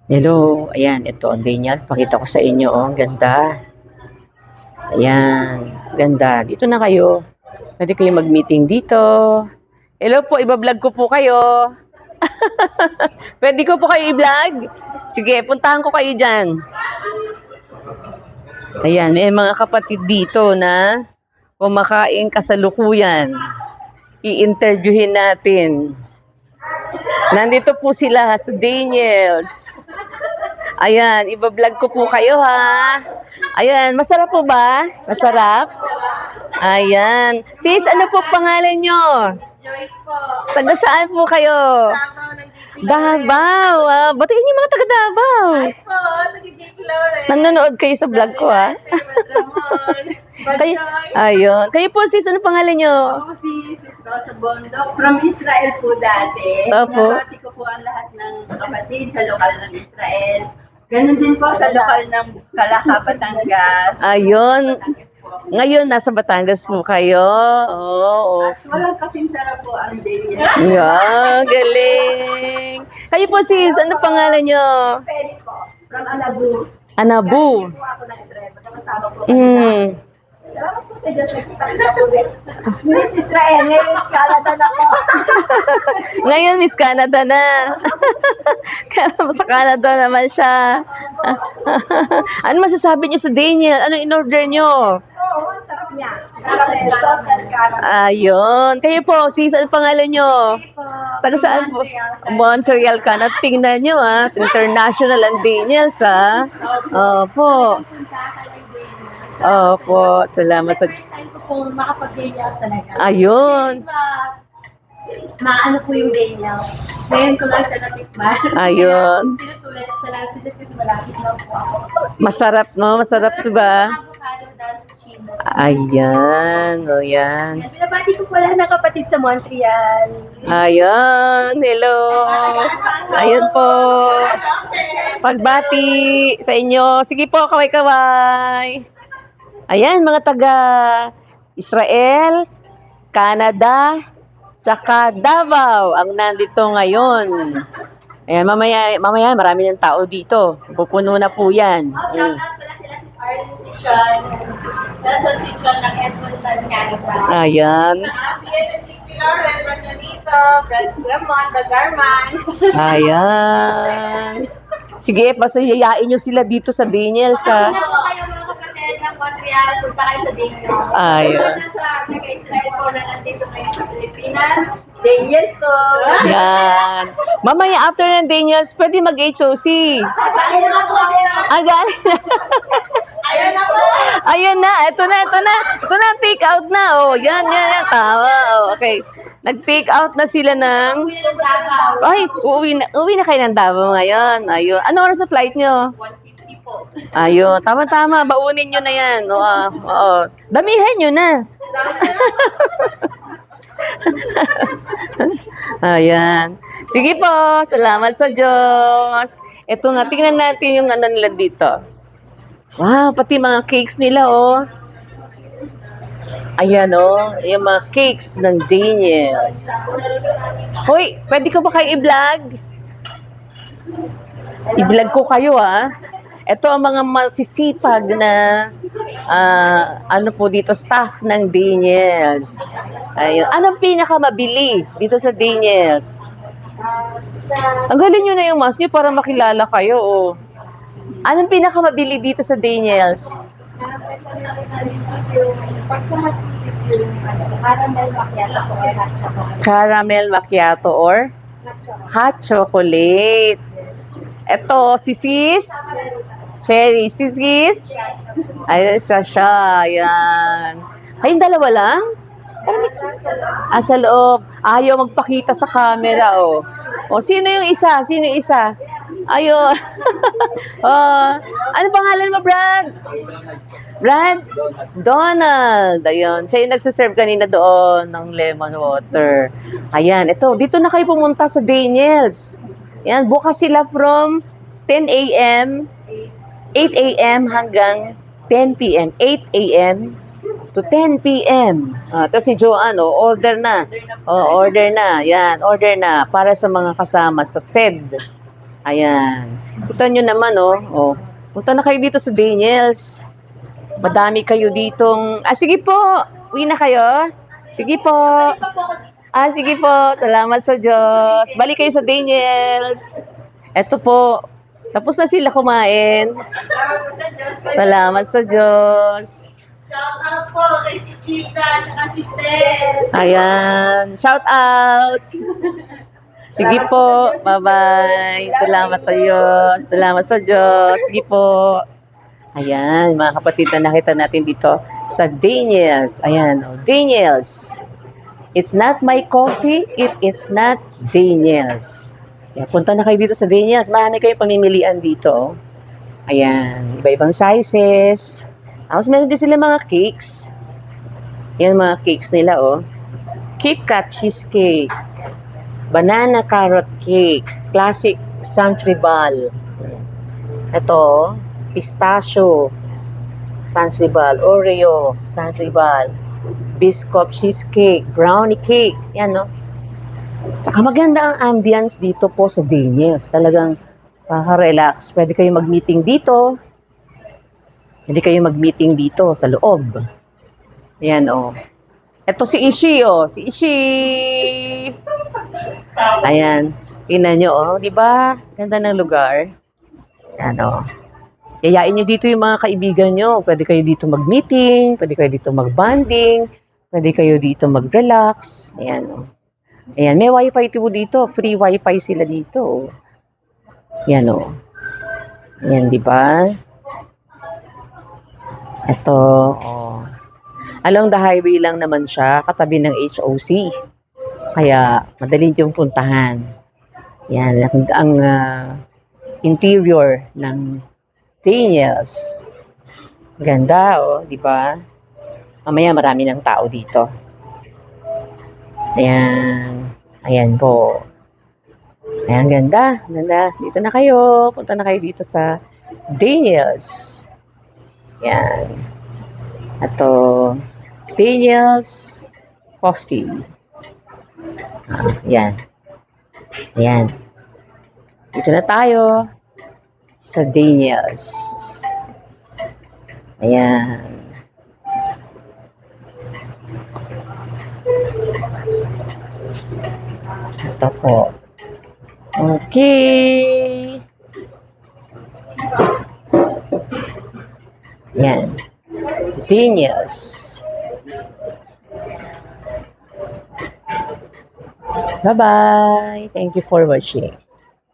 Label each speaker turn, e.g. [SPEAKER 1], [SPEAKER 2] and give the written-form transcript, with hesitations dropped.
[SPEAKER 1] Hello, ayan, ito ang Daniels. Pakita ko sa inyo, oh, ang ganda. Ayan, ganda. Dito na kayo. Pwede kayo mag-meeting dito. Hello po, iba-vlog ko po kayo. Pwede ko po kayo i-vlog? Sige, puntahan ko kayo dyan. Ayan, may mga kapatid dito na kumakain kasalukuyan. I-interviewin natin. Nandito po sila sa Daniels. Ayan, iba-vlog ko po kayo ha. Ayan, masarap po ba? Masarap? Ayan. Sis, ano po pangalan nyo?
[SPEAKER 2] Joyce po.
[SPEAKER 1] Taga saan po kayo? Davao. Ah, batiin niyo mga taga Davao.
[SPEAKER 2] Po, nag-JP Lawrence.
[SPEAKER 1] Nanonood kayo sa vlog ko ha. Kayo, ayun. Kayo po sis, ano pangalan nyo?
[SPEAKER 2] Ako si Sis Rosa Bondok from Israel po dati.
[SPEAKER 1] Opo.
[SPEAKER 2] Nabati ko po ang lahat ng kapatid sa lokal ng Israel. Ganun din po sa lokal ng Calaca, Batangas.
[SPEAKER 1] Ayun.
[SPEAKER 2] Batangas po.
[SPEAKER 1] Ngayon, nasa Batangas po kayo. Oo.
[SPEAKER 2] At walang kasing sarap po ang day niya.
[SPEAKER 1] Yeah, galing. Kayo po sis, ano pangalan nyo?
[SPEAKER 2] Pwede po. From Anabu.
[SPEAKER 1] Anabu.
[SPEAKER 2] Galing po ako ng Israel. Magkakasama po. Salamat po sa Diyos. Nag-start na po. Miss Israel, ngayon Miss Canada na po.
[SPEAKER 1] Ngayon, Miss Canada na. Sa Canada naman siya. Ano masasabi niyo sa Daniel? Ano in-order niyo?
[SPEAKER 2] Oo, sarap niya. Sarap niya. Salt and caramel.
[SPEAKER 1] Ayun. Kayo po, sis, ano pangalan niyo? Taga saan po? Montreal ka na. Tingnan niyo, ah. International ang Daniels, ah. Opo. Opo. Salamat sa...
[SPEAKER 3] First time ko pong makapag-Daniels talaga.
[SPEAKER 1] Ayun.
[SPEAKER 3] Maano po yung Daniels. Ngayon ko lang siya natikman.
[SPEAKER 1] Ayun.
[SPEAKER 3] Sinusulat sa lahat. Just kasi malapit lang po ako.
[SPEAKER 1] Masarap, no? Masarap, diba?
[SPEAKER 3] Avocado dal chino.
[SPEAKER 1] Ayan. O, yan.
[SPEAKER 3] Binabati ko po lahat ng kapatid sa Montreal.
[SPEAKER 1] Ayan. Hello. Ayun po. Pagbati sa inyo. Sige po, kaway-kaway. Ayan, mga taga Israel, Canada, tsaka Davao ang nandito ngayon. Ayan, mamaya marami ng tao dito. Pupuno na po yan.
[SPEAKER 3] Shout out pala sila si Arlen Sichon. Nelson Sichon ng Edmonton, Canada.
[SPEAKER 1] Ayan.
[SPEAKER 2] Bien and JP Lawrence, Brad Janito, Brad Ramon, Brad Garman.
[SPEAKER 1] Ayan. Sige, pasayayain nyo sila dito sa Daniels, ha?
[SPEAKER 3] Ano po kayo mga kapatid ng Montreal? Punta kayo sa Daniels.
[SPEAKER 1] Ayan.
[SPEAKER 2] Nasa taga-Israel po na nandito ngayon sa Pilipinas. Daniels po.
[SPEAKER 1] Yan. Mamaya after ng Daniels, pwede mag-HOC.
[SPEAKER 2] Ayun na po.
[SPEAKER 1] Agan.
[SPEAKER 2] Ayun na po.
[SPEAKER 1] Ayun na, ito na. Ito na, take out na. Oh, yan. Tawa. Oh, okay. Nag-take out na sila ng...
[SPEAKER 3] Uwi ng Davao.
[SPEAKER 1] Ay, uwi na kayo ng Davao ngayon. Ayun. Ano oras sa flight nyo?
[SPEAKER 2] 150 po.
[SPEAKER 1] Ayun. Tama. Baunin nyo na yan. Oo. Damihan nyo na. Ayan. Sige po. Salamat sa Diyos. Ito nga, tingnan natin yung ano nila dito. Wow, pati mga cakes nila, oh. Ayan, oh. Yung mga cakes ng Daniels. Hoy, pwede ko ba kayo i-vlog? I-vlog ko kayo, ah. Ito ang mga masisipag na ano po dito, staff ng Daniels. Ayun. Anong pinakamabili dito sa Daniels? Tanggalin nyo na yung mask nyo para makilala kayo. Oh. Anong pinakamabili dito sa Daniels? Caramel macchiato or hot chocolate. Ito, si Sis. Cherry. Si Sis. Ayun, isa siya. Ayan. Kayong dalawa lang? Sa loob. Ayaw magpakita sa camera, oh. O, sino yung isa? Ayun. Oh, ano pangalan mo, Brad? Brad? Donald. Ayun. Siya yung nagsiserve kanina doon ng lemon water. Ayan. Ito, dito na kayo pumunta sa Daniels. Ayan, bukas sila from 10 a.m. 8 a.m. hanggang 10 p.m. 8 a.m. to 10 p.m. Tapos si Joanne, order na. Order na. Yan, order na. Para sa mga kasama sa SED. Ayan. Kita nyo naman, punta na kayo dito sa Daniels. Madami kayo ditong... sige po. Uwi na kayo. Sige po. Sige po. Salamat sa Diyos. Balik kayo sa Daniels. Eto po. Tapos na sila kumain. Salamat sa Diyos.
[SPEAKER 3] Shout out po kay Sisita at Sister.
[SPEAKER 1] Ayan. Shout out. Sige po. Bye-bye. Salamat sa Diyos. Salamat sa Diyos. Sige po. Ayan, mga kapatid na nakita natin dito sa Daniels. Ayan, Daniels. It's not my coffee if it's not Daniels. Ayan, punta na kayo dito sa Daniels. Marami kayong pamimilian dito. Ayan, iba-ibang sizes. Tapos meron din sila mga cakes. Ayan, mga cakes nila, KitKat cheesecake. Banana carrot cake. Classic Santribal. Ito, pistachio, Santribal, Oreo, Santribal, biscuit cheesecake, brownie cake. Yan, Tsaka maganda ang ambience dito po sa Daniels. Talagang relax. Pwede kayo mag-meeting dito. Pwede kayo mag-meeting dito sa loob. Yan, Ito si Ishi, Si Ishi. Ayan. Tingnan nyo, di ba? Ganda ng lugar. Yan, Yayain nyo dito yung mga kaibigan nyo. Pwede kayo dito mag-meeting, pwede kayo dito mag-bonding, pwede kayo dito mag-relax. Ayan, Ayan, may wifi po dito. Free wifi sila dito. Yan, Ayan, di ba? Ito, Along the highway lang naman siya, katabi ng HOC. Kaya, madali yung puntahan. Yan, ang interior ng Daniels. Ganda, di ba? Mamaya marami ng tao dito. Ayan. Ayan po. Ayan, ganda. Ganda. Dito na kayo. Punta na kayo dito sa Daniels. Ayan. Ito, Daniels Coffee. Ayan. Ayan. Dito na tayo sa Daniels. Ayan. Ito po. Okay. Ayan. Daniels. Bye-bye. Thank you for watching.